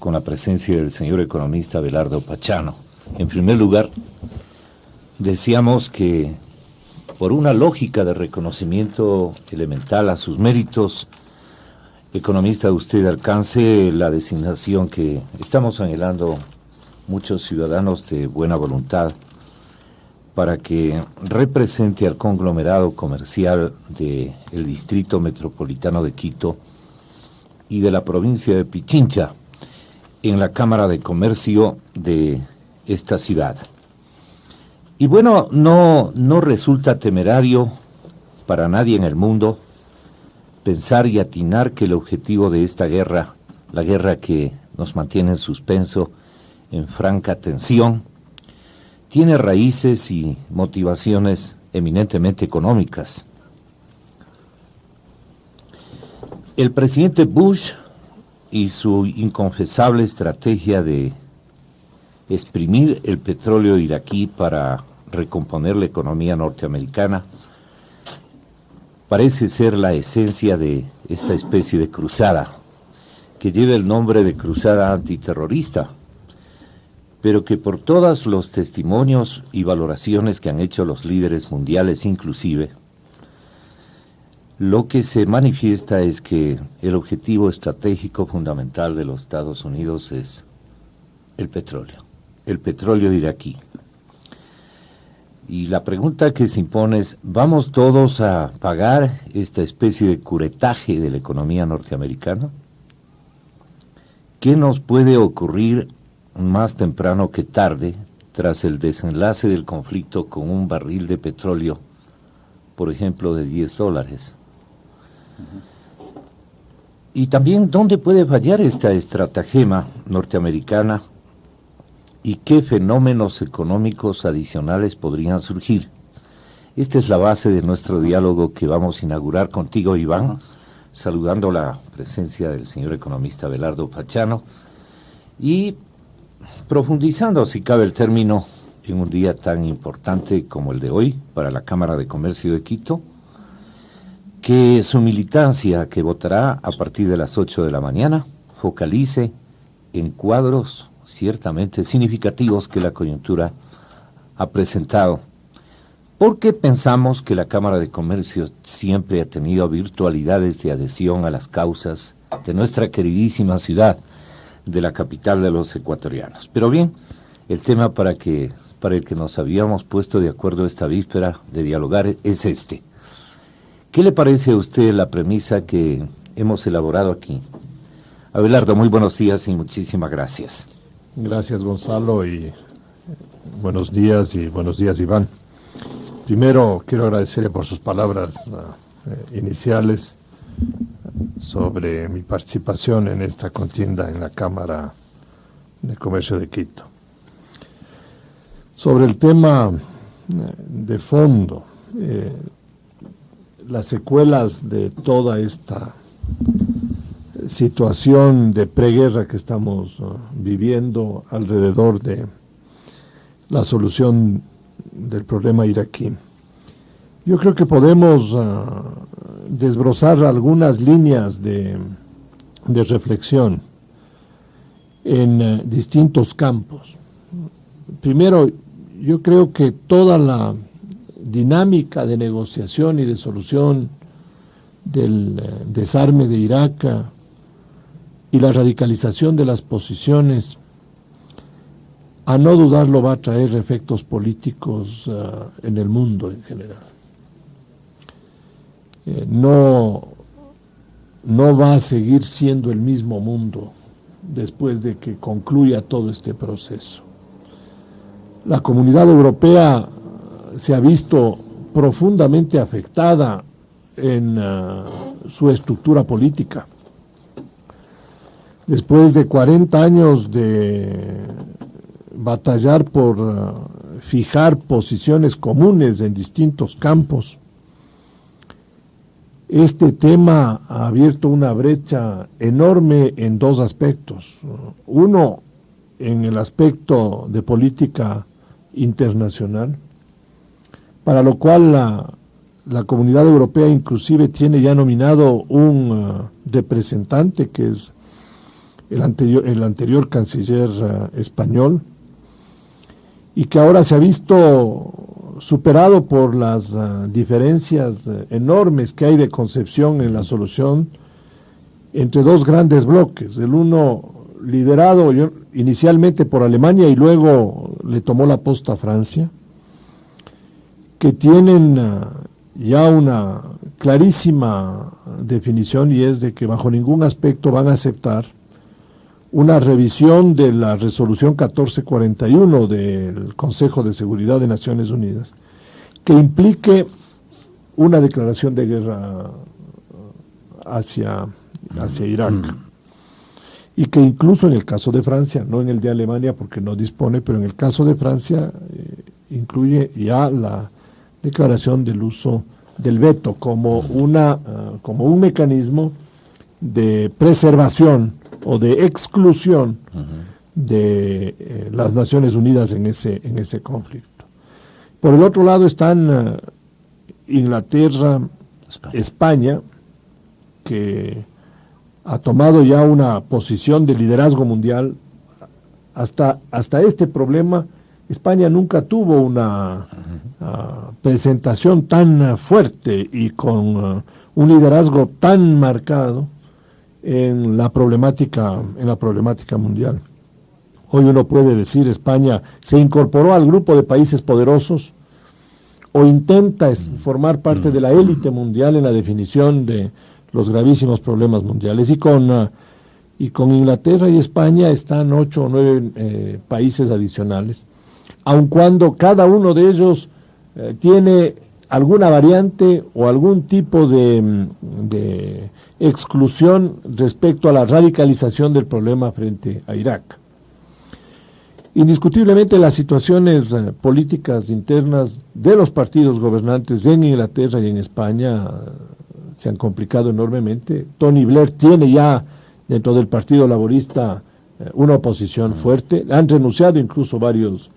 con la presencia del señor economista Abelardo Pachano. En primer lugar, decíamos que por una lógica de reconocimiento elemental a sus méritos, economista, usted alcance la designación que estamos anhelando muchos ciudadanos de buena voluntad para que represente al conglomerado comercial del Distrito Metropolitano de Quito y de la provincia de Pichincha en la Cámara de Comercio de esta ciudad. Y bueno, no resulta temerario para nadie en el mundo pensar y atinar que el objetivo de esta guerra, la guerra que nos mantiene en suspenso, en franca tensión, tiene raíces y motivaciones eminentemente económicas. El presidente Bush y su inconfesable estrategia de exprimir el petróleo iraquí para recomponer la economía norteamericana parece ser la esencia de esta especie de cruzada, que lleva el nombre de cruzada antiterrorista, pero que por todos los testimonios y valoraciones que han hecho los líderes mundiales inclusive, lo que se manifiesta es que el objetivo estratégico fundamental de los Estados Unidos es el petróleo iraquí. Y la pregunta que se impone es, ¿vamos todos a pagar esta especie de curetaje de la economía norteamericana? ¿Qué nos puede ocurrir más temprano que tarde tras el desenlace del conflicto con un barril de petróleo, por ejemplo, de $10? Y también, ¿dónde puede fallar esta estratagema norteamericana y qué fenómenos económicos adicionales podrían surgir? Esta es la base de nuestro diálogo que vamos a inaugurar contigo, Iván, saludando la presencia del señor economista Abelardo Pachano y profundizando, si cabe el término, en un día tan importante como el de hoy para la Cámara de Comercio de Quito, que su militancia, que votará a partir de las 8 de la mañana, focalice en cuadros ciertamente significativos que la coyuntura ha presentado, porque pensamos que la Cámara de Comercio siempre ha tenido virtualidades de adhesión a las causas de nuestra queridísima ciudad, de la capital de los ecuatorianos. Pero bien, el tema para el que nos habíamos puesto de acuerdo esta víspera de dialogar es este. ¿Qué le parece a usted la premisa que hemos elaborado aquí? Abelardo, muy buenos días y muchísimas gracias. Gracias, Gonzalo, y buenos días Iván. Primero quiero agradecerle por sus palabras iniciales sobre mi participación en esta contienda en la Cámara de Comercio de Quito. Sobre el tema de fondo, las secuelas de toda esta situación de preguerra que estamos viviendo alrededor de la solución del problema iraquí. Yo creo que podemos desbrozar algunas líneas de reflexión en distintos campos. Primero, yo creo que toda la dinámica de negociación y de solución del desarme de Irak y la radicalización de las posiciones, a no dudarlo, va a traer efectos políticos en el mundo en general. No va a seguir siendo el mismo mundo después de que concluya todo este proceso. La Comunidad Europea se ha visto profundamente afectada en su estructura política. Después de 40 años de batallar por fijar posiciones comunes en distintos campos, este tema ha abierto una brecha enorme en dos aspectos. Uno, en el aspecto de política internacional, para lo cual la Comunidad Europea inclusive tiene ya nominado un representante que es el anterior canciller español, y que ahora se ha visto superado por las diferencias enormes que hay de concepción en la solución entre dos grandes bloques, el uno liderado inicialmente por Alemania y luego le tomó la posta a Francia, que tienen ya una clarísima definición, y es de que bajo ningún aspecto van a aceptar una revisión de la resolución 1441 del Consejo de Seguridad de Naciones Unidas, que implique una declaración de guerra hacia Irak. Y que incluso en el caso de Francia, no en el de Alemania porque no dispone, pero en el caso de Francia incluye ya la declaración del uso del veto como un mecanismo de preservación o de exclusión de las Naciones Unidas en ese conflicto. Por el otro lado están Inglaterra, España, que ha tomado ya una posición de liderazgo mundial. Hasta este problema, España nunca tuvo una presentación tan fuerte y con un liderazgo tan marcado en la problemática mundial. Hoy uno puede decir España se incorporó al grupo de países poderosos o intenta formar parte de la élite mundial en la definición de los gravísimos problemas mundiales. Y con Inglaterra y España están 8 o 9 países adicionales, aun cuando cada uno de ellos tiene alguna variante o algún tipo de exclusión respecto a la radicalización del problema frente a Irak. Indiscutiblemente las situaciones políticas internas de los partidos gobernantes en Inglaterra y en España se han complicado enormemente. Tony Blair tiene ya dentro del Partido Laborista una oposición fuerte, han renunciado incluso varios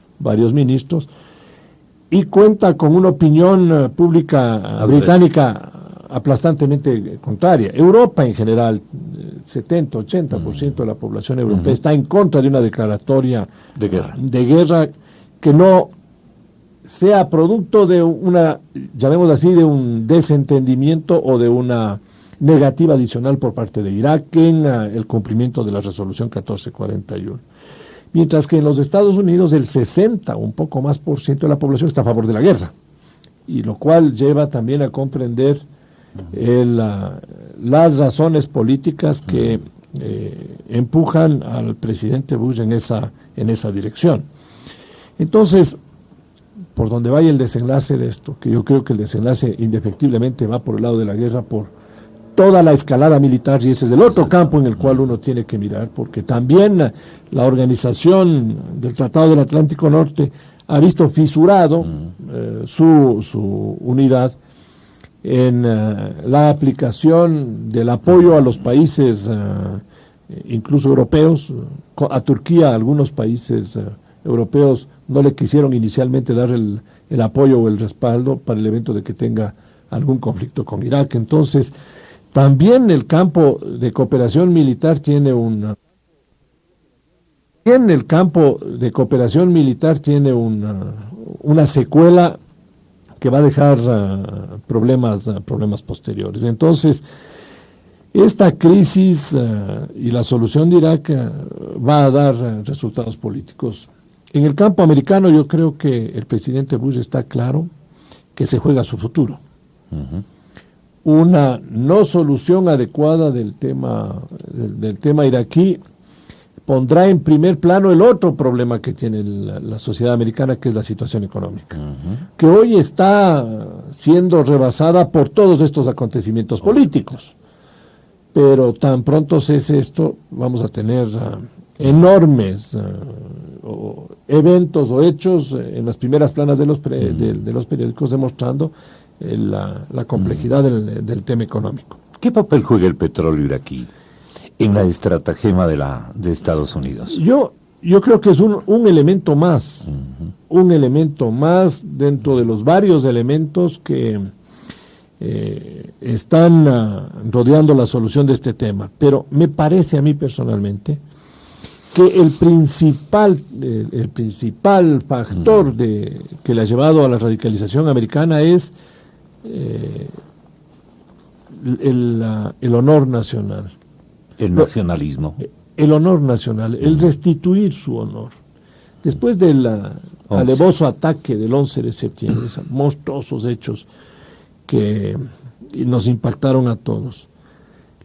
ministros, y cuenta con una opinión pública británica aplastantemente contraria. Europa en general, 70-80% de la población europea está en contra de una declaratoria de guerra que no sea producto de una, llamémoslo así, de un desentendimiento o de una negativa adicional por parte de Irak en el cumplimiento de la resolución 1441. Mientras que en los Estados Unidos el 60 o un poco más por ciento de la población está a favor de la guerra, y lo cual lleva también a comprender las razones políticas que empujan al presidente Bush en esa dirección. Entonces, por donde vaya el desenlace de esto, que yo creo que el desenlace indefectiblemente va por el lado de la guerra, por toda la escalada militar, y ese es el otro campo en el cual uno tiene que mirar, porque también la organización del Tratado del Atlántico Norte ha visto fisurado su unidad en la aplicación del apoyo a los países, incluso europeos. A Turquía, a algunos países europeos no le quisieron inicialmente dar el apoyo o el respaldo para el evento de que tenga algún conflicto con Irak. Entonces, también el campo de cooperación militar tiene una secuela que va a dejar problemas posteriores. Entonces, esta crisis y la solución de Irak va a dar resultados políticos. En el campo americano yo creo que el presidente Bush está claro que se juega su futuro. Una no solución adecuada del tema iraquí pondrá en primer plano el otro problema que tiene la sociedad americana, que es la situación económica, que hoy está siendo rebasada por todos estos acontecimientos políticos. Pero tan pronto cese esto, vamos a tener enormes eventos o hechos en las primeras planas de los periódicos demostrando la complejidad del tema económico. ¿Qué papel juega el petróleo iraquí en la estratagema de Estados Unidos? Yo creo que es un elemento más, un elemento más dentro de los varios elementos que están rodeando la solución de este tema. Pero me parece a mí personalmente que el principal factor que le ha llevado a la radicalización americana es el honor nacional. El nacionalismo. El honor nacional, el restituir su honor. Después del alevoso ataque del 11 de septiembre, esos monstruosos hechos que nos impactaron a todos,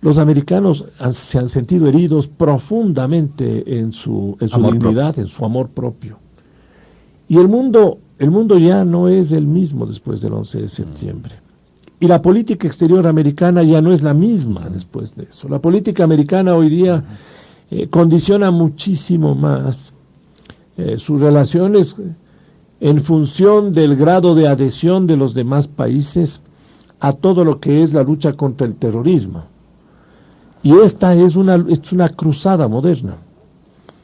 los americanos se han sentido heridos profundamente en su dignidad, en su amor propio. Y el mundo ya no es el mismo después del 11 de septiembre. Y la política exterior americana ya no es la misma después de eso. La política americana hoy día condiciona muchísimo más sus relaciones en función del grado de adhesión de los demás países a todo lo que es la lucha contra el terrorismo. Y esta es una cruzada moderna.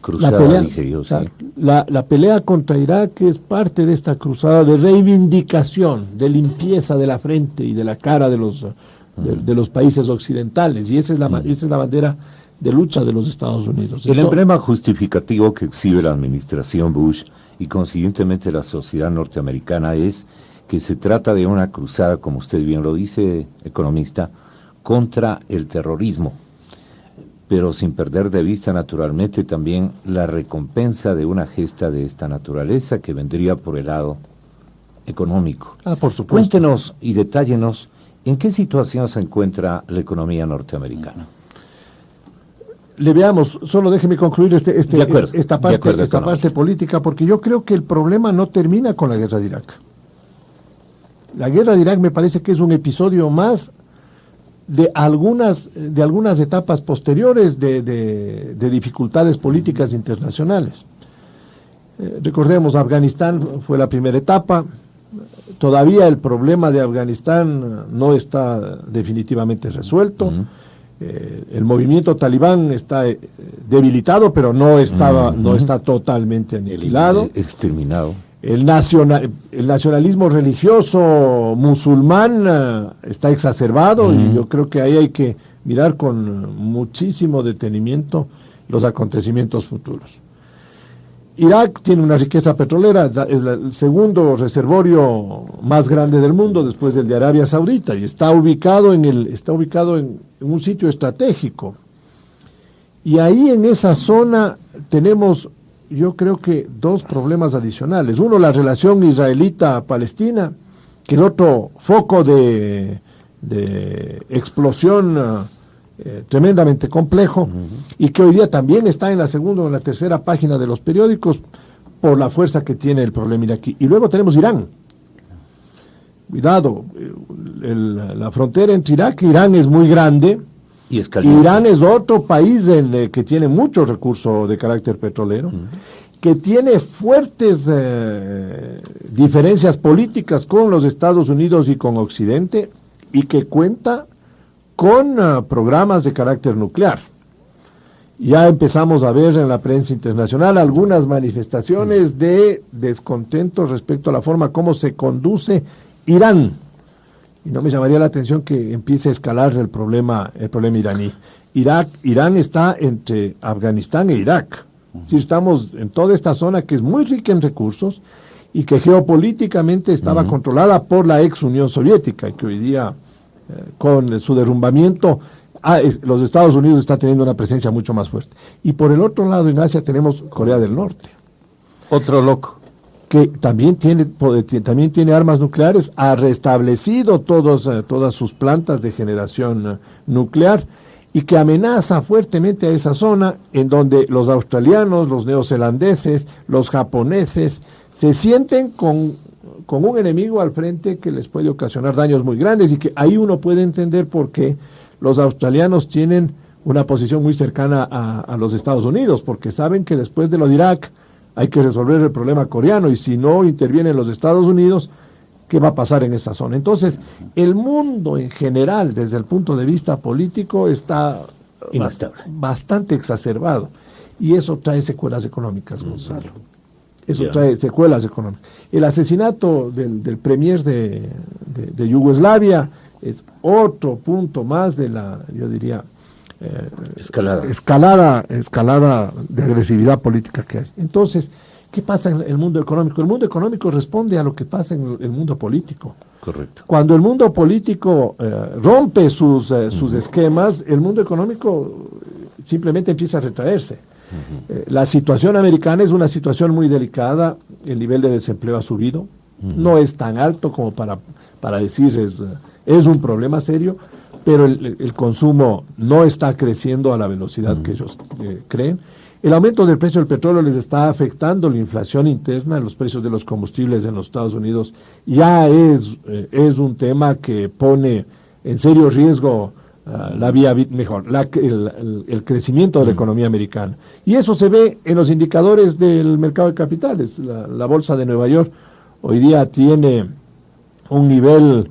Cruzada, dije yo, sí. La pelea contra Irak es parte de esta cruzada de reivindicación, de limpieza de la frente y de la cara de los países occidentales. Y esa es la bandera de lucha de los Estados Unidos. El emblema justificativo que exhibe la administración Bush y consiguientemente la sociedad norteamericana es que se trata de una cruzada, como usted bien lo dice, economista, contra el terrorismo, pero sin perder de vista naturalmente también la recompensa de una gesta de esta naturaleza que vendría por el lado económico. Por supuesto. Cuéntenos y detállenos en qué situación se encuentra la economía norteamericana. Le veamos, solo déjeme concluir esta parte política, porque yo creo que el problema no termina con la guerra de Irak. La guerra de Irak me parece que es un episodio más de algunas etapas posteriores de dificultades políticas internacionales. Recordemos, Afganistán fue la primera etapa. Todavía el problema de Afganistán no está definitivamente resuelto. El movimiento talibán está debilitado, pero no está totalmente aniquilado. Exterminado. El nacionalismo religioso musulmán está exacerbado y yo creo que ahí hay que mirar con muchísimo detenimiento los acontecimientos futuros. Irak tiene una riqueza petrolera, es el segundo reservorio más grande del mundo después del de Arabia Saudita y está ubicado en un sitio estratégico. Y ahí en esa zona tenemos, yo creo que dos problemas adicionales. Uno, la relación israelita-palestina, que es otro foco de explosión tremendamente complejo y que hoy día también está en la segunda o en la tercera página de los periódicos por la fuerza que tiene el problema iraquí. Y luego tenemos Irán. Cuidado, la frontera entre Irak e Irán es muy grande. Y es caliente. Irán es otro país que tiene muchos recursos de carácter petrolero, que tiene fuertes diferencias políticas con los Estados Unidos y con Occidente, y que cuenta con programas de carácter nuclear. Ya empezamos a ver en la prensa internacional algunas manifestaciones de descontento respecto a la forma como se conduce Irán. Y no me llamaría la atención que empiece a escalar el problema iraní. Irán está entre Afganistán e Irak. Sí, estamos en toda esta zona que es muy rica en recursos y que geopolíticamente estaba controlada por la ex Unión Soviética y que hoy día con su derrumbamiento los Estados Unidos está teniendo una presencia mucho más fuerte. Y por el otro lado en Asia tenemos Corea del Norte. Otro loco. Que también tiene armas nucleares, ha restablecido todas sus plantas de generación nuclear y que amenaza fuertemente a esa zona en donde los australianos, los neozelandeses, los japoneses se sienten con un enemigo al frente que les puede ocasionar daños muy grandes y que ahí uno puede entender por qué los australianos tienen una posición muy cercana a los Estados Unidos, porque saben que después de lo de Irak hay que resolver el problema coreano y si no intervienen los Estados Unidos, ¿qué va a pasar en esa zona? Entonces, el mundo en general, desde el punto de vista político, está bastante exacerbado y eso trae secuelas económicas, Gonzalo. Eso trae secuelas económicas. El asesinato del premier de Yugoslavia es otro punto más de la, yo diría, escalada de agresividad política que hay. Entonces, ¿qué pasa en el mundo económico? El mundo económico responde a lo que pasa en el mundo político. Correcto. Cuando el mundo político rompe sus esquemas, el mundo económico simplemente empieza a retraerse. La situación americana es una situación muy delicada, el nivel de desempleo ha subido, no es tan alto como para decir es un problema serio, pero el consumo no está creciendo a la velocidad que ellos creen. El aumento del precio del petróleo les está afectando la inflación interna, los precios de los combustibles en los Estados Unidos ya es un tema que pone en serio riesgo el crecimiento de la economía americana. Y eso se ve en los indicadores del mercado de capitales. La bolsa de Nueva York hoy día tiene un nivel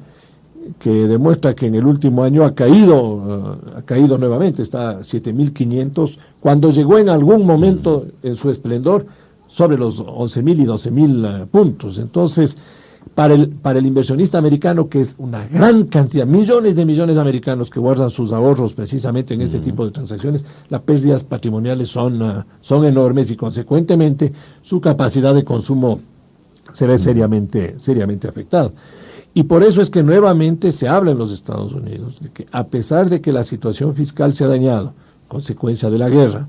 que demuestra que en el último año ha caído nuevamente, está a 7.500, cuando llegó en algún momento en su esplendor sobre los 11.000 y 12.000 puntos. Entonces, para el inversionista americano, que es una gran cantidad, millones de americanos que guardan sus ahorros precisamente en este tipo de transacciones, las pérdidas patrimoniales son enormes y consecuentemente su capacidad de consumo se ve seriamente afectada. Y por eso es que nuevamente se habla en los Estados Unidos de que, a pesar de que la situación fiscal se ha dañado, consecuencia de la guerra,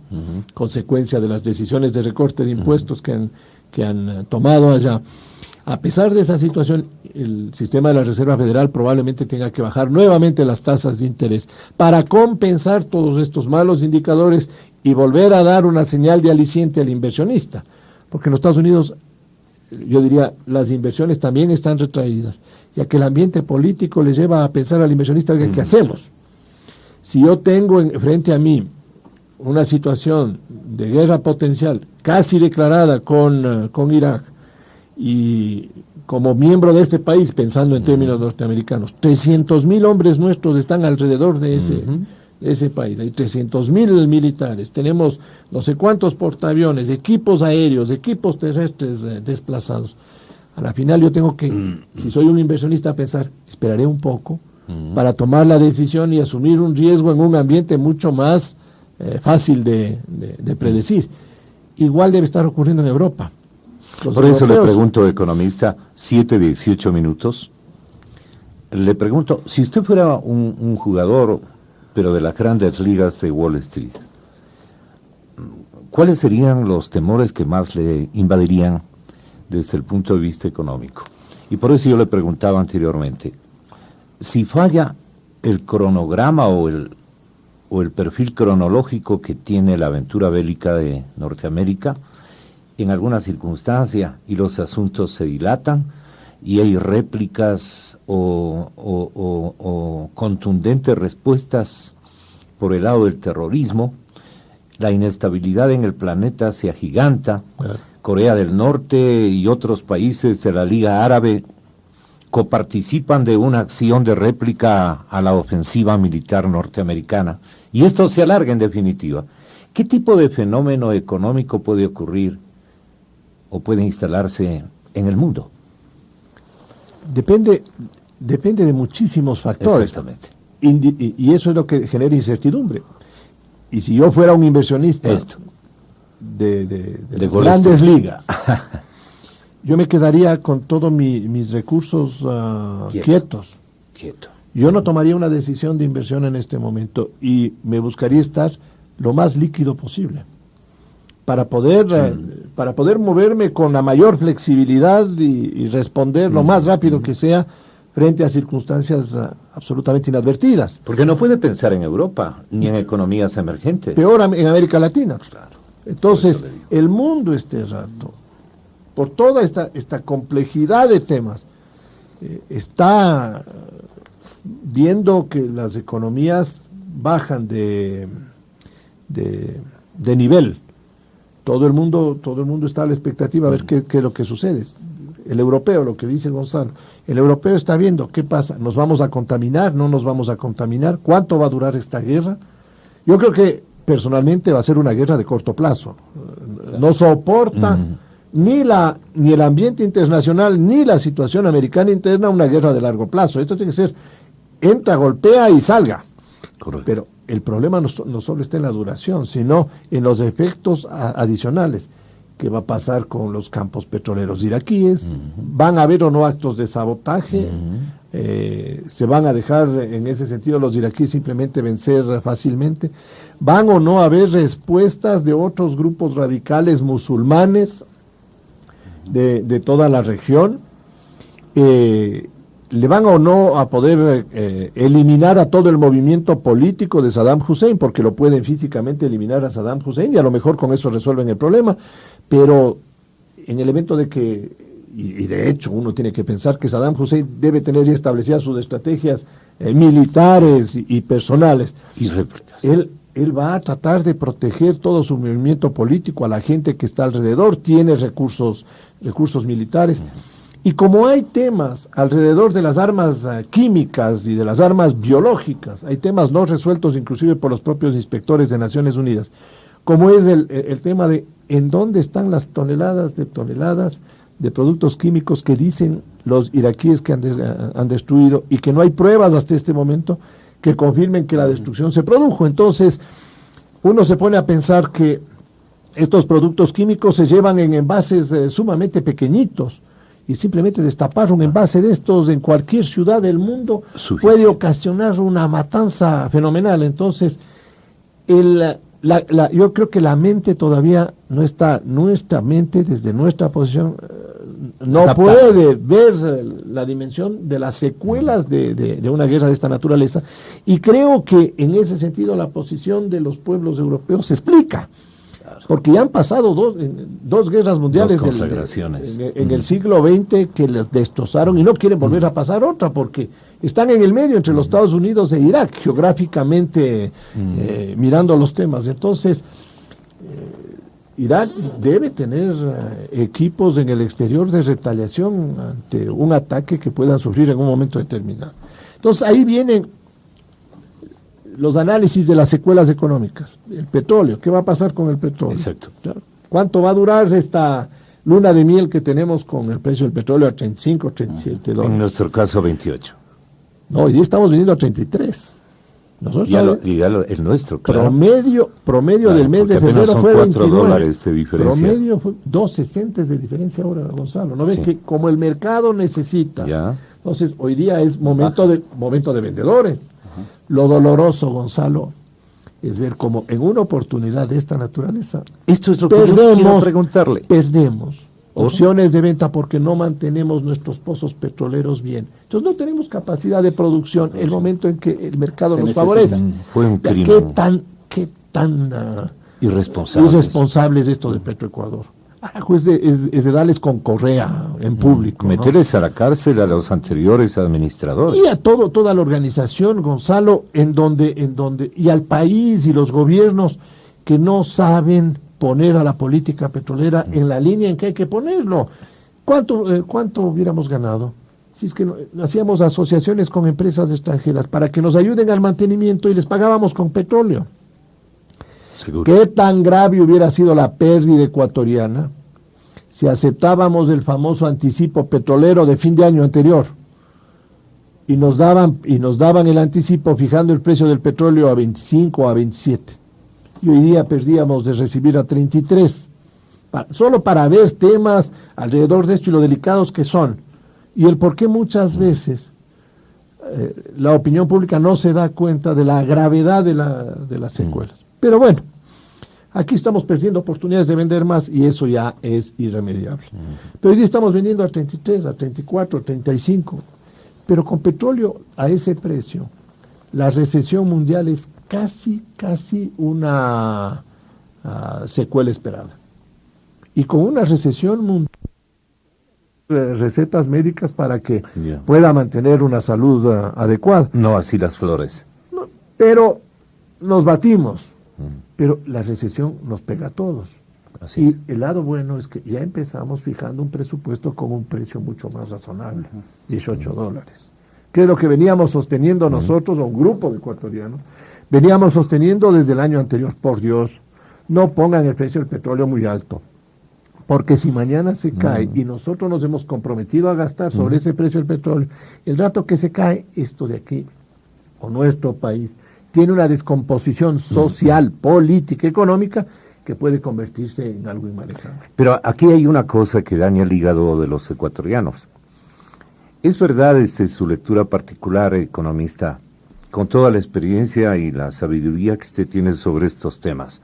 consecuencia de las decisiones de recorte de impuestos que han tomado allá, a pesar de esa situación, el sistema de la Reserva Federal probablemente tenga que bajar nuevamente las tasas de interés para compensar todos estos malos indicadores y volver a dar una señal de aliciente al inversionista. Porque en los Estados Unidos, yo diría, las inversiones también están retraídas, ya que el ambiente político le lleva a pensar al inversionista, oiga, ¿qué hacemos? Si yo tengo frente a mí una situación de guerra potencial casi declarada con Irak, y como miembro de este país, pensando en términos norteamericanos, 300.000 hombres nuestros están alrededor de ese país, hay 300.000 militares, tenemos no sé cuántos portaaviones, equipos aéreos, equipos terrestres desplazados. A la final yo tengo que, si soy un inversionista, pensar, esperaré un poco para tomar la decisión y asumir un riesgo en un ambiente mucho más fácil de predecir. Igual debe estar ocurriendo en Europa. Por eso le pregunto, economista, 7:18 minutos, le pregunto, si usted fuera un jugador, pero de las grandes ligas de Wall Street, ¿cuáles serían los temores que más le invadirían desde el punto de vista económico? Y por eso yo le preguntaba anteriormente, si falla el cronograma o el perfil cronológico que tiene la aventura bélica de Norteamérica, en alguna circunstancia y los asuntos se dilatan y hay réplicas o contundentes respuestas por el lado del terrorismo, la inestabilidad en el planeta se agiganta, Corea del Norte y otros países de la Liga Árabe coparticipan de una acción de réplica a la ofensiva militar norteamericana, y esto se alarga en definitiva. ¿Qué tipo de fenómeno económico puede ocurrir o puede instalarse en el mundo? Depende de muchísimos factores. Exactamente. Y eso es lo que genera incertidumbre. Y si yo fuera un inversionista de grandes ligas, yo me quedaría con todos mis recursos quietos. Yo no tomaría una decisión de inversión en este momento y me buscaría estar lo más líquido posible para poder moverme con la mayor flexibilidad y responder lo más rápido que sea frente a circunstancias absolutamente inadvertidas. Porque no puede pensar en Europa, ni en economías emergentes. Peor en América Latina. Claro. Entonces, el mundo este rato, por toda esta complejidad de temas, está viendo que las economías bajan de nivel. Todo el mundo está a la expectativa a ver qué es lo que sucede. El europeo, lo que dice Gonzalo, el europeo está viendo qué pasa, ¿nos vamos a contaminar? ¿No nos vamos a contaminar? ¿Cuánto va a durar esta guerra? Yo creo que personalmente va a ser una guerra de corto plazo. No soporta ni el ambiente internacional ni la situación americana interna una guerra de largo plazo. Esto tiene que ser entra, golpea y salga. Correcto. Pero el problema no solo está en la duración, sino en los efectos adicionales. ¿Qué va a pasar con los campos petroleros iraquíes? ¿Van a haber o no actos de sabotaje? ¿Se van a dejar en ese sentido los iraquíes simplemente vencer fácilmente? ¿Van o no a haber respuestas de otros grupos radicales musulmanes de toda la región? ¿Le van o no a poder eliminar a todo el movimiento político de Saddam Hussein? Porque lo pueden físicamente eliminar a Saddam Hussein y a lo mejor con eso resuelven el problema. Pero en el evento de que, y de hecho uno tiene que pensar que Saddam Hussein debe tener ya establecidas sus estrategias militares y personales. Y réplicas. Él va a tratar de proteger todo su movimiento político, a la gente que está alrededor, tiene recursos militares. Y como hay temas alrededor de las armas químicas y de las armas biológicas, hay temas no resueltos inclusive por los propios inspectores de Naciones Unidas, como es el tema de en dónde están las toneladas de productos químicos que dicen los iraquíes que han destruido y que no hay pruebas hasta este momento que confirmen que la destrucción se produjo. Entonces, uno se pone a pensar que estos productos químicos se llevan en envases sumamente pequeñitos y simplemente destapar un envase de estos en cualquier ciudad del mundo puede ocasionar una matanza fenomenal. Entonces, yo creo que la mente todavía no está, nuestra mente desde nuestra posición no puede ver la dimensión de las secuelas de una guerra de esta naturaleza, y creo que en ese sentido la posición de los pueblos europeos se explica, porque ya han pasado dos guerras mundiales en el siglo XX que las destrozaron y no quieren volver a pasar otra porque están en el medio entre los Estados Unidos e Irak, geográficamente mirando los temas. Entonces, Irak debe tener equipos en el exterior de retaliación ante un ataque que pueda sufrir en un momento determinado. Entonces, ahí vienen los análisis de las secuelas económicas. El petróleo, ¿qué va a pasar con el petróleo? Exacto. ¿Cuánto va a durar esta luna de miel que tenemos con el precio del petróleo a 35, 37 dólares? En nuestro caso, 28. No, hoy día estamos vendiendo a 33. Nosotros el nuestro, claro. Promedio del mes de febrero fue 29. $4 de diferencia. Promedio fue 2.60 de diferencia ahora, Gonzalo. ¿No ven que como el mercado necesita? Ya. Entonces, hoy día es momento de vendedores. Lo doloroso, Gonzalo, es ver cómo en una oportunidad de esta naturaleza esto es lo que yo quiero preguntarle. Perdemos opciones de venta porque no mantenemos nuestros pozos petroleros bien. Entonces no tenemos capacidad de producción el momento en que el mercado nos favorece. Fue un crimen. ¿Qué tan irresponsable es esto de Petroecuador? Es de darles con correa en público. Meterles a la cárcel a los anteriores administradores. Y a toda la organización, Gonzalo, en donde y al país y los gobiernos que no saben poner a la política petrolera en la línea en que hay que ponerlo. ¿Cuánto hubiéramos ganado si es que hacíamos asociaciones con empresas extranjeras para que nos ayuden al mantenimiento y les pagábamos con petróleo? Seguro. ¿Qué tan grave hubiera sido la pérdida ecuatoriana si aceptábamos el famoso anticipo petrolero de fin de año anterior y nos daban el anticipo fijando el precio del petróleo a 25 o a 27? Y hoy día perdíamos de recibir a 33, solo para ver temas alrededor de esto y lo delicados que son. Y el por qué muchas veces la opinión pública no se da cuenta de la gravedad de las secuelas. Pero bueno, aquí estamos perdiendo oportunidades de vender más y eso ya es irremediable. Pero hoy día estamos vendiendo a 33, a 34, a 35. Pero con petróleo a ese precio, la recesión mundial es casi una secuela esperada. Y con una recesión mundial, recetas médicas para que pueda mantener una salud adecuada. No así las flores. No, pero nos batimos. Pero la recesión nos pega a todos. Así es. El lado bueno es que ya empezamos fijando un presupuesto con un precio mucho más razonable, $18. Que es lo que veníamos sosteniendo nosotros, o un grupo de ecuatorianos, veníamos sosteniendo desde el año anterior. Por Dios, no pongan el precio del petróleo muy alto, porque si mañana se cae y nosotros nos hemos comprometido a gastar sobre ese precio del petróleo, el rato que se cae, esto de aquí o nuestro país tiene una descomposición social, política, económica, que puede convertirse en algo inmanejable. Pero aquí hay una cosa que daña el hígado de los ecuatorianos. Es verdad, su lectura particular, economista, con toda la experiencia y la sabiduría que usted tiene sobre estos temas,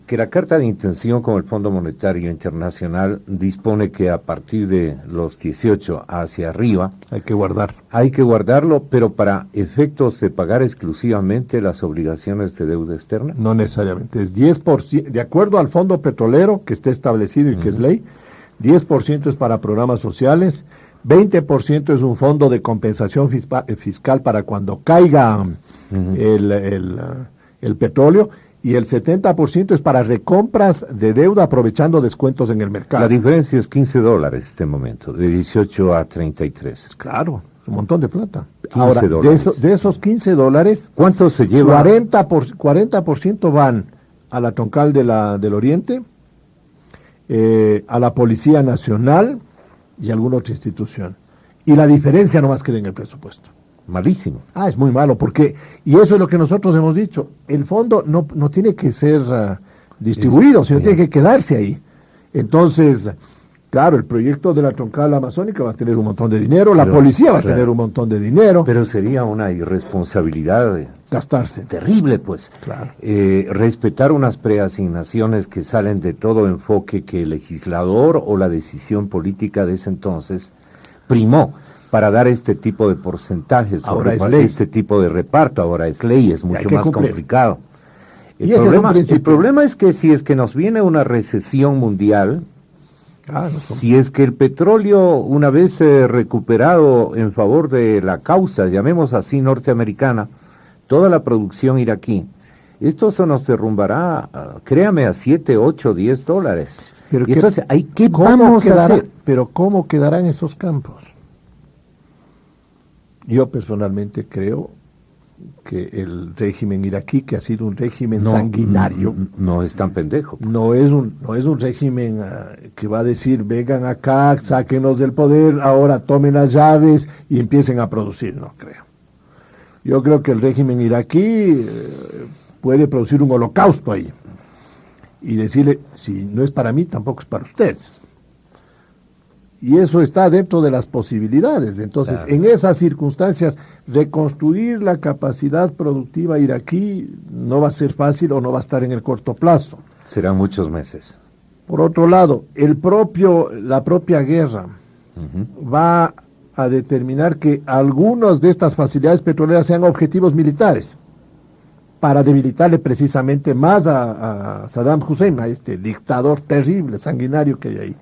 que la carta de intención con el Fondo Monetario Internacional dispone que a partir de los 18 hacia arriba Hay que guardar. hay que guardarlo, pero para efectos de pagar exclusivamente las obligaciones de deuda externa. No necesariamente, es 10%, de acuerdo al fondo petrolero que esté establecido y que es ley, 10% es para programas sociales, 20% es un fondo de compensación fiscal para cuando caiga el petróleo, y el 70% es para recompras de deuda aprovechando descuentos en el mercado. La diferencia es $15 en este momento, de 18 a 33. Claro, es un montón de plata. 15 Ahora, dólares. de esos $15, ¿Cuánto se lleva? 40% van a la Troncal del Oriente, a la Policía Nacional y a alguna otra institución. Y la diferencia nomás queda en el presupuesto. Malísimo. Es muy malo, porque, y eso es lo que nosotros hemos dicho, el fondo no tiene que ser distribuido, sino tiene que quedarse ahí. Entonces, claro, el proyecto de la Troncal Amazónica va a tener un montón de dinero, la policía va a tener un montón de dinero. Pero sería una irresponsabilidad Gastarse. terrible, pues. Claro. Respetar unas preasignaciones que salen de todo enfoque que el legislador o la decisión política de ese entonces primó para dar este tipo de porcentajes, Ahora es ley. este tipo de reparto. Ahora es ley, es mucho más cumplir. complicado. Y ese es un principio. El problema es que si es que nos viene una recesión mundial, si es que el petróleo, una vez recuperado en favor de la causa, llamemos así, norteamericana, toda la producción iraquí, esto se nos derrumbará, créame, a 7, 8, 10 dólares. Pero y entonces, ¿qué ¿cómo vamos a hacer? Pero ¿cómo quedarán esos campos? Yo personalmente creo que el régimen iraquí, que ha sido un régimen sanguinario, no es tan pendejo. no es un régimen que va a decir, vengan acá, sáquenos del poder, ahora tomen las llaves y empiecen a producir, no creo. Yo creo que el régimen iraquí puede producir un holocausto ahí y decirle, si no es para mí, tampoco es para ustedes. Y eso está dentro de las posibilidades. Entonces, claro, en esas circunstancias, reconstruir la capacidad productiva iraquí no va a ser fácil o no va a estar en el corto plazo. Serán muchos meses. Por otro lado, la propia guerra va a determinar que algunas de estas facilidades petroleras sean objetivos militares para debilitarle precisamente más a Saddam Hussein, a este dictador terrible, sanguinario que hay ahí.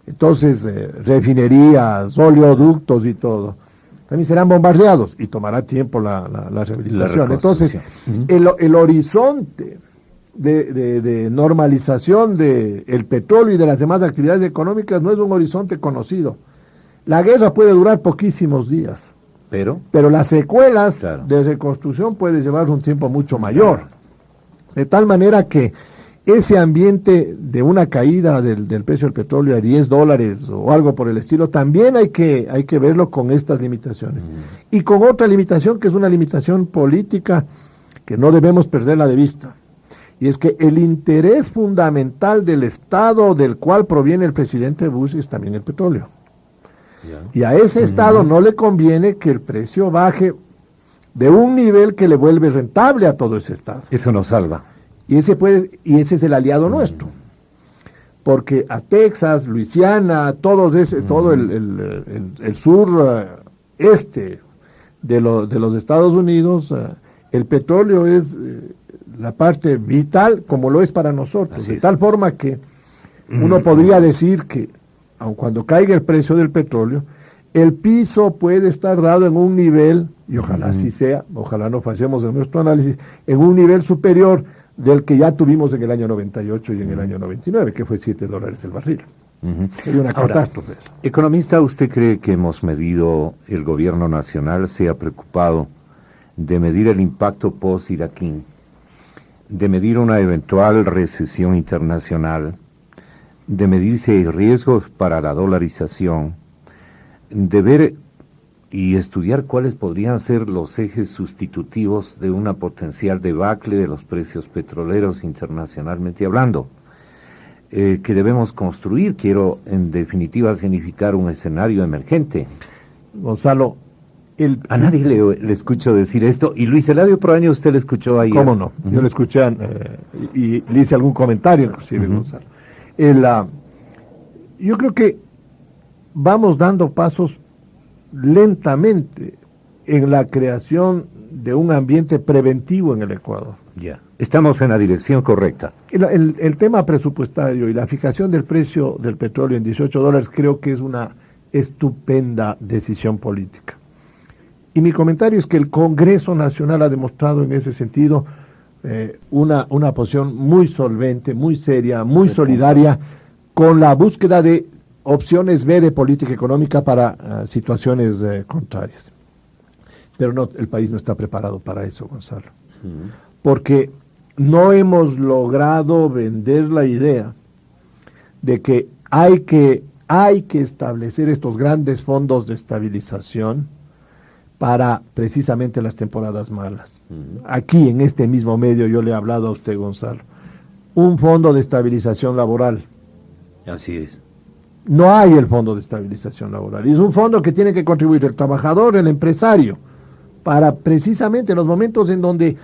Entonces, refinerías, oleoductos y todo, también serán bombardeados y tomará tiempo la rehabilitación. Entonces, el horizonte de normalización del petróleo y de las demás actividades económicas no es un horizonte conocido. La guerra puede durar poquísimos días, pero las secuelas de reconstrucción puede llevar un tiempo mucho mayor. De tal manera que ese ambiente de una caída del precio del petróleo a 10 dólares o algo por el estilo, también hay que verlo con estas limitaciones. Y con otra limitación, que es una limitación política que no debemos perderla de vista. Y es que el interés fundamental del Estado del cual proviene el presidente Bush es también el petróleo. Y a ese Estado no le conviene que el precio baje de un nivel que le vuelve rentable a todo ese Estado. Eso nos salva. Y ese es el aliado nuestro. Porque a Texas, Luisiana, todo el sur este de los Estados Unidos, el petróleo es la parte vital, como lo es para nosotros. De tal forma que uno podría decir que, aun cuando caiga el precio del petróleo, el piso puede estar dado en un nivel, y ojalá así sea, ojalá no fallemos en nuestro análisis, en un nivel superior del que ya tuvimos en el año 98 y en el año 99, que fue 7 dólares el barril. Sería una catástrofe. Economista, ¿usted cree que el gobierno nacional se ha preocupado de medir el impacto post-iraquí, de medir una eventual recesión internacional, de medir si hay riesgos para la dolarización, de ver y estudiar cuáles podrían ser los ejes sustitutivos de una potencial debacle de los precios petroleros internacionalmente hablando, que debemos construir. Quiero, en definitiva, significar un escenario emergente. Gonzalo, a nadie le escucho decir esto, y Luis Eladio Proaño, usted le escuchó ayer. ¿Cómo no? Yo le escuché y le hice algún comentario, inclusive, Gonzalo. Yo creo que vamos dando pasos lentamente en la creación de un ambiente preventivo en el Ecuador. Ya, estamos en la dirección correcta. El tema presupuestario y la fijación del precio del petróleo en $18 creo que es una estupenda decisión política. Y mi comentario es que el Congreso Nacional ha demostrado en ese sentido una posición muy solvente, muy seria, muy solidaria con la búsqueda de opciones B de política económica para situaciones contrarias. Pero no, el país no está preparado para eso, Gonzalo. Porque no hemos logrado vender la idea de que hay que establecer estos grandes fondos de estabilización para precisamente las temporadas malas. Aquí, en este mismo medio, yo le he hablado a usted, Gonzalo, un fondo de estabilización laboral. Así es. No hay el fondo de estabilización laboral. Y es un fondo que tiene que contribuir el trabajador, el empresario, para precisamente en los momentos en donde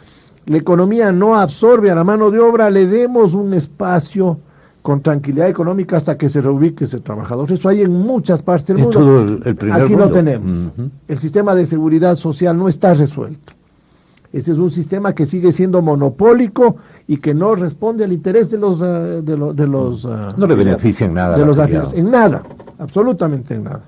la economía no absorbe a la mano de obra, le demos un espacio con tranquilidad económica hasta que se reubique ese trabajador. Eso hay en muchas partes del mundo. Todo el primer Aquí mundo. no tenemos. El sistema de seguridad social no está resuelto. Ese es un sistema que sigue siendo monopólico y que no responde al interés de los no le beneficia en nada. De los afiliados. En nada, absolutamente en nada.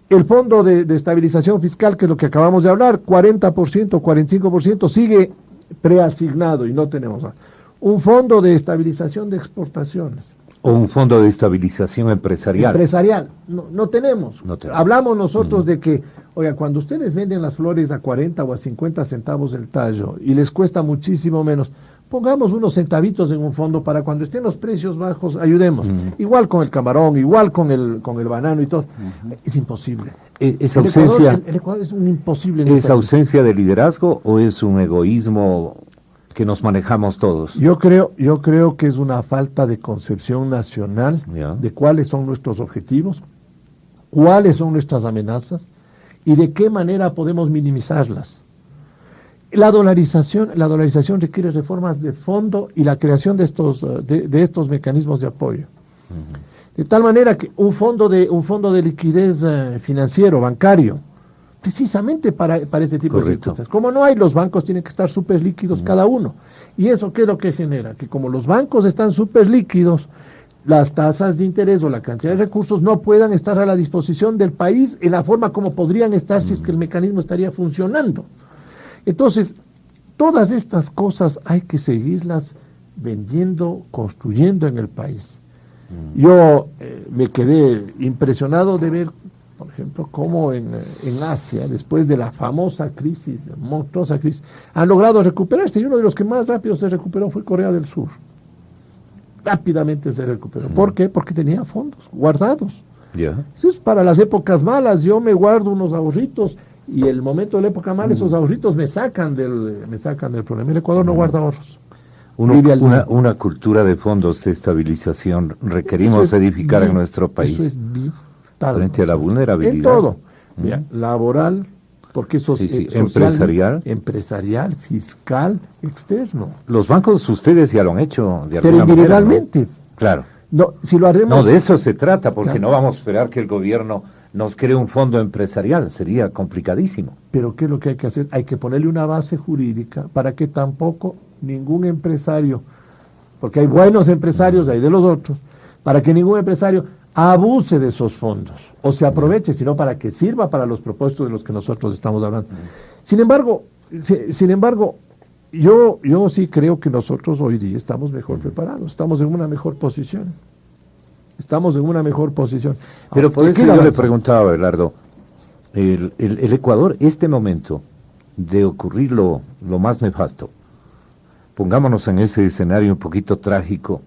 El fondo de estabilización fiscal, que es lo que acabamos de hablar, 40%, 45% sigue preasignado y no tenemos nada. Un fondo de estabilización de exportaciones. O un fondo de estabilización empresarial. Empresarial, no tenemos. No tenemos. Hablamos nosotros de que, oiga, cuando ustedes venden las flores a 40 o a 50 centavos el tallo y les cuesta muchísimo menos, pongamos unos centavitos en un fondo para cuando estén los precios bajos, ayudemos. Igual con el camarón, igual con el banano y todo. Es imposible. ¿Esa ausencia, el Ecuador es un imposible. ¿es ausencia de liderazgo o es un egoísmo que nos manejamos todos? Yo creo que es una falta de concepción nacional de cuáles son nuestros objetivos, cuáles son nuestras amenazas y de qué manera podemos minimizarlas. La dolarización requiere reformas de fondo y la creación de estos mecanismos de apoyo. De tal manera que un fondo de liquidez financiero, bancario, precisamente para este tipo de circunstancias. Como no hay, los bancos tienen que estar súper líquidos cada uno. ¿Y eso qué es lo que genera? Que como los bancos están súper líquidos, las tasas de interés o la cantidad de recursos no puedan estar a la disposición del país en la forma como podrían estar si es que el mecanismo estaría funcionando. Entonces, todas estas cosas hay que seguirlas vendiendo, construyendo en el país. Yo me quedé impresionado de ver, por ejemplo, cómo en Asia, después de la famosa crisis, monstruosa crisis, han logrado recuperarse, y uno de los que más rápido se recuperó fue Corea del Sur. Rápidamente se recuperó. ¿Por qué? Porque tenía fondos guardados. Eso es para las épocas malas. Yo me guardo unos ahorritos y el momento de la época mala, esos ahorritos me sacan del problema. El Ecuador no guarda ahorros. Una cultura de fondos de estabilización requerimos edificar en nuestro país. Eso es vital. Frente a la vulnerabilidad. En todo. Laboral, porque eso es empresarial, fiscal, externo. Los bancos ustedes ya lo han hecho de pero individualmente. Manera, ¿no? Claro. No, si lo haremos, no, de eso se trata, porque no vamos a esperar que el gobierno nos cree un fondo empresarial, sería complicadísimo. Pero ¿qué es lo que hay que hacer? Hay que ponerle una base jurídica para que tampoco ningún empresario, porque hay buenos empresarios, hay de los otros, para que ningún empresario abuse de esos fondos o se aproveche, sino para que sirva para los propósitos de los que nosotros estamos hablando. Sin embargo, yo sí creo que nosotros hoy día estamos mejor preparados, estamos en una mejor posición. Pero por eso yo le preguntaba, Abelardo, el Ecuador, este momento de ocurrir lo más nefasto, pongámonos en ese escenario un poquito trágico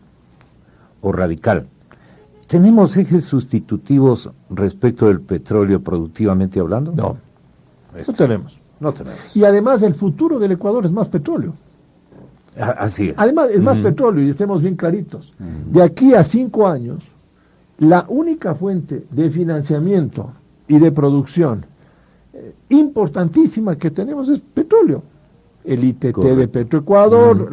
o radical, ¿tenemos ejes sustitutivos respecto del petróleo productivamente hablando? No tenemos. No tenemos. Y además el futuro del Ecuador es más petróleo. Así es. Además es más petróleo, y estemos bien claritos. De aquí a 5 años, la única fuente de financiamiento y de producción importantísima que tenemos es petróleo. El ITT de Petroecuador,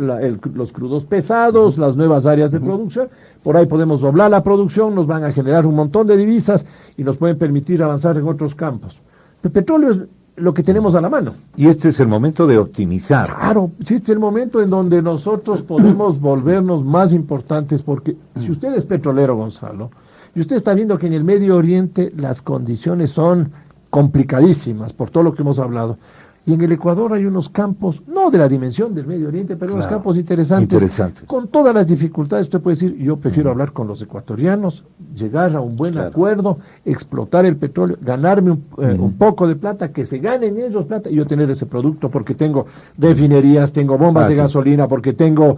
los crudos pesados, las nuevas áreas de producción. Por ahí podemos doblar la producción, nos van a generar un montón de divisas y nos pueden permitir avanzar en otros campos. El petróleo es lo que tenemos a la mano. Y este es el momento de optimizar. Claro, sí, este es el momento en donde nosotros podemos volvernos más importantes, porque si usted es petrolero, Gonzalo, y usted está viendo que en el Medio Oriente las condiciones son complicadísimas por todo lo que hemos hablado. Y en el Ecuador hay unos campos, no de la dimensión del Medio Oriente, pero unos campos interesantes. Con todas las dificultades, usted puede decir, yo prefiero hablar con los ecuatorianos, llegar a un buen acuerdo, explotar el petróleo, ganarme un poco de plata, que se ganen ellos plata, y yo tener ese producto, porque tengo refinerías, tengo bombas de gasolina, porque tengo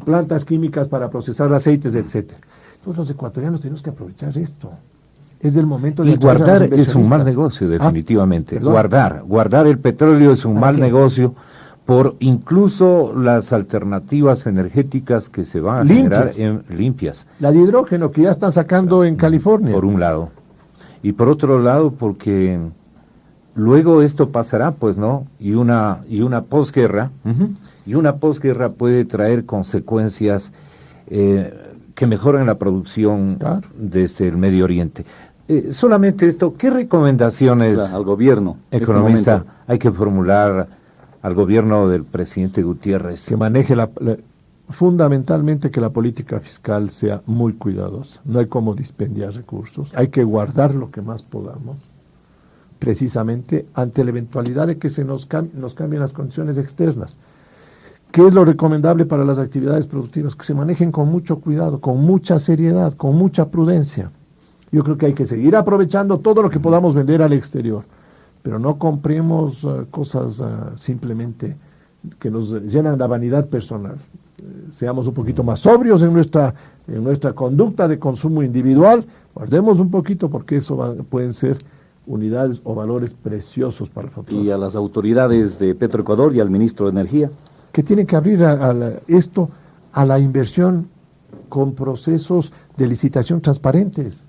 plantas químicas para procesar aceites, etcétera. Entonces los ecuatorianos tenemos que aprovechar esto. Es el momento de... Y guardar es un mal negocio, definitivamente. Guardar el petróleo es un mal negocio por incluso las alternativas energéticas que se van a generar limpias. La de hidrógeno que ya están sacando en California. Por un lado. Y por otro lado, porque luego esto pasará, pues, ¿no? Y una posguerra, y una posguerra puede traer consecuencias que mejoren la producción desde el Medio Oriente. Solamente esto, ¿qué recomendaciones al gobierno, economista, hay que formular al gobierno del presidente Gutiérrez? Que maneje fundamentalmente que la política fiscal sea muy cuidadosa. No hay cómo dispendiar recursos, hay que guardar lo que más podamos, precisamente ante la eventualidad de que nos cambien las condiciones externas. ¿Qué es lo recomendable para las actividades productivas? Que se manejen con mucho cuidado, con mucha seriedad, con mucha prudencia. Yo creo que hay que seguir aprovechando todo lo que podamos vender al exterior, pero no compremos cosas simplemente que nos llenan la vanidad personal. Seamos un poquito más sobrios en nuestra conducta de consumo individual, guardemos un poquito porque eso pueden ser unidades o valores preciosos para el futuro. Y a las autoridades de Petroecuador y al ministro de Energía, que tienen que abrir esto a la inversión con procesos de licitación transparentes.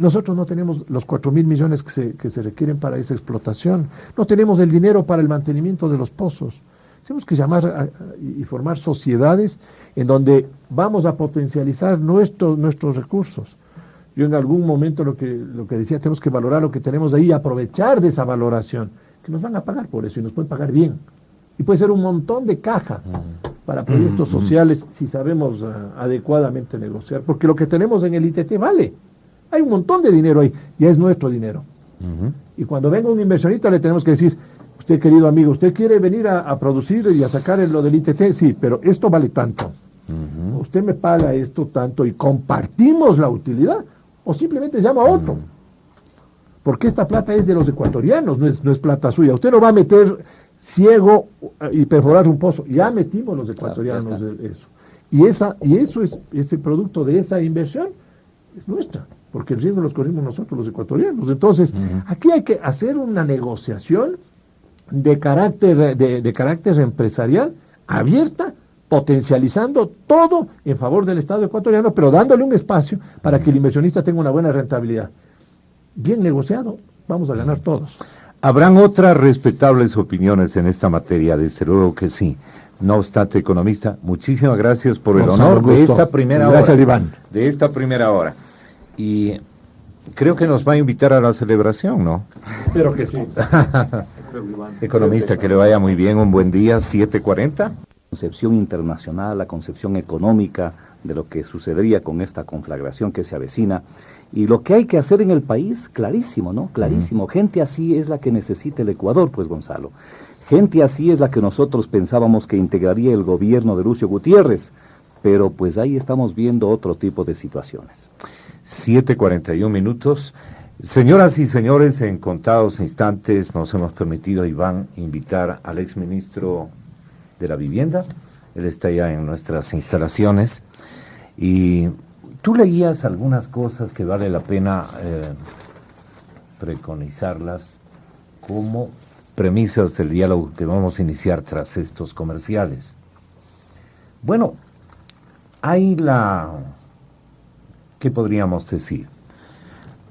Nosotros no tenemos los 4.000 millones que se requieren para esa explotación, no tenemos el dinero para el mantenimiento de los pozos. Tenemos que llamar y formar sociedades en donde vamos a potencializar nuestros recursos. Yo en algún momento lo que decía, tenemos que valorar lo que tenemos ahí y aprovechar de esa valoración, que nos van a pagar por eso y nos pueden pagar bien. Y puede ser un montón de caja para proyectos sociales si sabemos adecuadamente negociar, porque lo que tenemos en el ITT vale. Hay un montón de dinero ahí, ya es nuestro dinero. Y cuando venga un inversionista le tenemos que decir, usted querido amigo, ¿usted quiere venir a producir y a sacar lo del ITT? Sí, pero esto vale tanto. Usted me paga esto tanto y compartimos la utilidad, o simplemente llama a otro. Porque esta plata es de los ecuatorianos, no es plata suya. Usted no va a meter ciego y perforar un pozo. Ya metimos los ecuatorianos eso. Y eso es ese producto de esa inversión es nuestra, porque el riesgo los corrimos nosotros los ecuatorianos. Entonces, aquí hay que hacer una negociación de carácter empresarial abierta, potencializando todo en favor del Estado ecuatoriano, pero dándole un espacio para que el inversionista tenga una buena rentabilidad. Bien negociado, vamos a ganar todos. Habrán otras respetables opiniones en esta materia, desde luego que sí. No obstante, economista, muchísimas gracias por el honor de esta primera hora. Gracias, Iván. De esta primera hora. Y creo que nos va a invitar a la celebración, ¿no? Espero que sí. Economista, que le vaya muy bien, un buen día, 7:40. Concepción internacional, la concepción económica de lo que sucedería con esta conflagración que se avecina. Y lo que hay que hacer en el país, clarísimo, ¿no? Clarísimo. Gente así es la que necesita el Ecuador, pues, Gonzalo. Gente así es la que nosotros pensábamos que integraría el gobierno de Lucio Gutiérrez. Pero pues ahí estamos viendo otro tipo de situaciones. 7:41 minutos. Señoras y señores, en contados instantes nos hemos permitido, Iván, invitar al exministro de la Vivienda. Él está ya en nuestras instalaciones. Y tú leías algunas cosas que vale la pena preconizarlas como premisas del diálogo que vamos a iniciar tras estos comerciales. Bueno, hay ¿qué podríamos decir?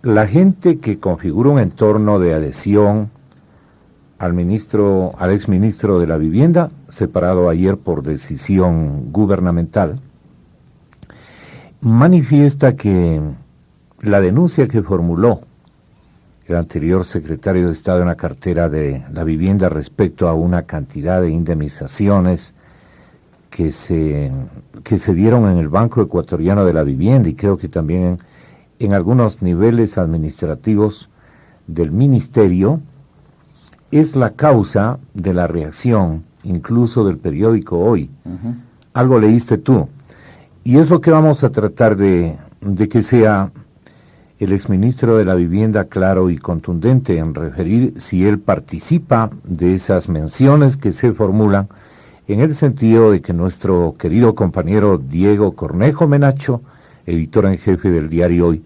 La gente que configura un entorno de adhesión al exministro de la Vivienda, separado ayer por decisión gubernamental, manifiesta que la denuncia que formuló el anterior secretario de Estado en la cartera de la Vivienda respecto a una cantidad de indemnizaciones que se dieron en el Banco Ecuatoriano de la Vivienda y creo que también en algunos niveles administrativos del ministerio, es la causa de la reacción, incluso del periódico Hoy. Algo leíste tú. Y es lo que vamos a tratar de que sea el exministro de la Vivienda claro y contundente en referir si él participa de esas menciones que se formulan en el sentido de que nuestro querido compañero Diego Cornejo Menacho, editor en jefe del diario Hoy,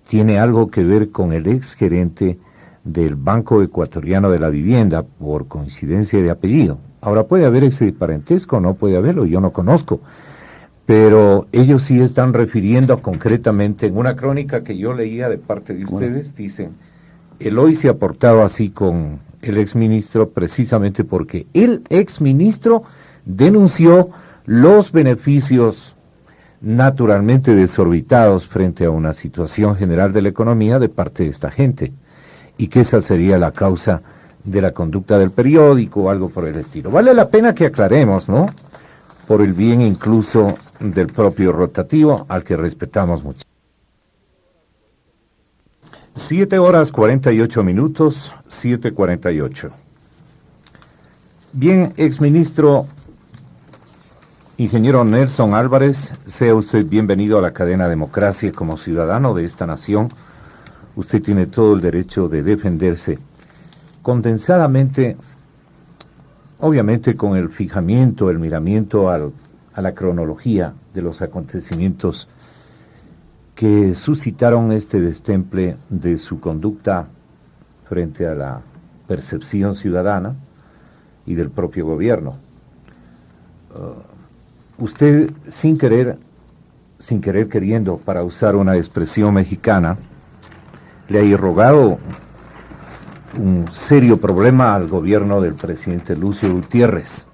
tiene algo que ver con el exgerente del Banco Ecuatoriano de la Vivienda, por coincidencia de apellido. Ahora, puede haber ese parentesco, no puede haberlo, yo no conozco, pero ellos sí están refiriendo concretamente en una crónica que yo leía de parte de ustedes, dicen, el Hoy se ha portado así con el exministro precisamente porque el exministro denunció los beneficios naturalmente desorbitados frente a una situación general de la economía de parte de esta gente, y que esa sería la causa de la conducta del periódico o algo por el estilo. Vale la pena que aclaremos, ¿no? Por el bien incluso del propio rotativo, al que respetamos mucho. 7:48, 7:48. Bien, exministro ingeniero Nelson Álvarez, sea usted bienvenido a la cadena Democracia como ciudadano de esta nación. Usted tiene todo el derecho de defenderse condensadamente, obviamente con el fijamiento, el miramiento a la cronología de los acontecimientos que suscitaron este destemple de su conducta frente a la percepción ciudadana y del propio gobierno. Usted, sin querer queriendo, para usar una expresión mexicana, le ha irrogado un serio problema al gobierno del presidente Lucio Gutiérrez.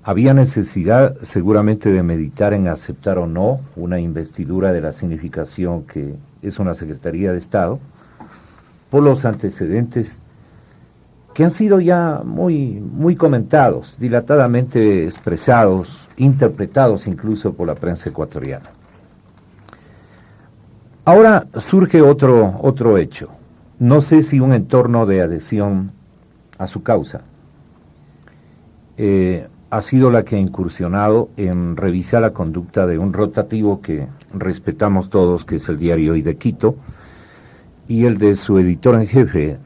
Había necesidad seguramente de meditar en aceptar o no una investidura de la significación que es una Secretaría de Estado, por los antecedentes que han sido ya muy comentados, dilatadamente expresados, interpretados incluso por la prensa ecuatoriana. Ahora surge otro hecho. No sé si un entorno de adhesión a su causa ha sido la que ha incursionado en revisar la conducta de un rotativo que respetamos todos, que es el diario Hoy de Quito, y el de su editor en jefe.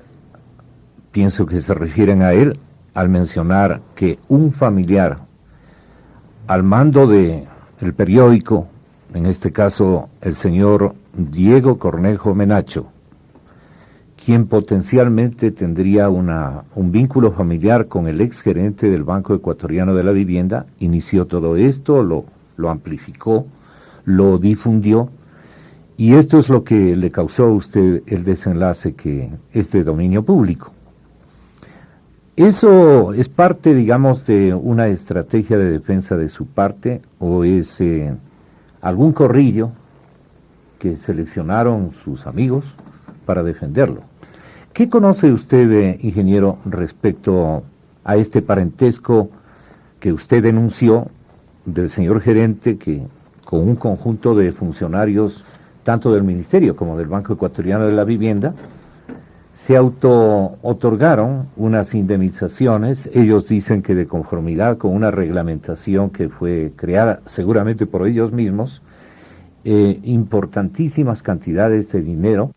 Pienso que se refieren a él al mencionar que un familiar al mando del periódico, en este caso el señor Diego Cornejo Menacho, quien potencialmente tendría un vínculo familiar con el exgerente del Banco Ecuatoriano de la Vivienda, inició todo esto, lo amplificó, lo difundió, y esto es lo que le causó a usted el desenlace que es de dominio público. ¿Eso es parte, digamos, de una estrategia de defensa de su parte o es algún corrillo que seleccionaron sus amigos para defenderlo? ¿Qué conoce usted, ingeniero, respecto a este parentesco que usted denunció del señor gerente que con un conjunto de funcionarios, tanto del Ministerio como del Banco Ecuatoriano de la Vivienda, se auto-otorgaron unas indemnizaciones? Ellos dicen que de conformidad con una reglamentación que fue creada seguramente por ellos mismos, importantísimas cantidades de dinero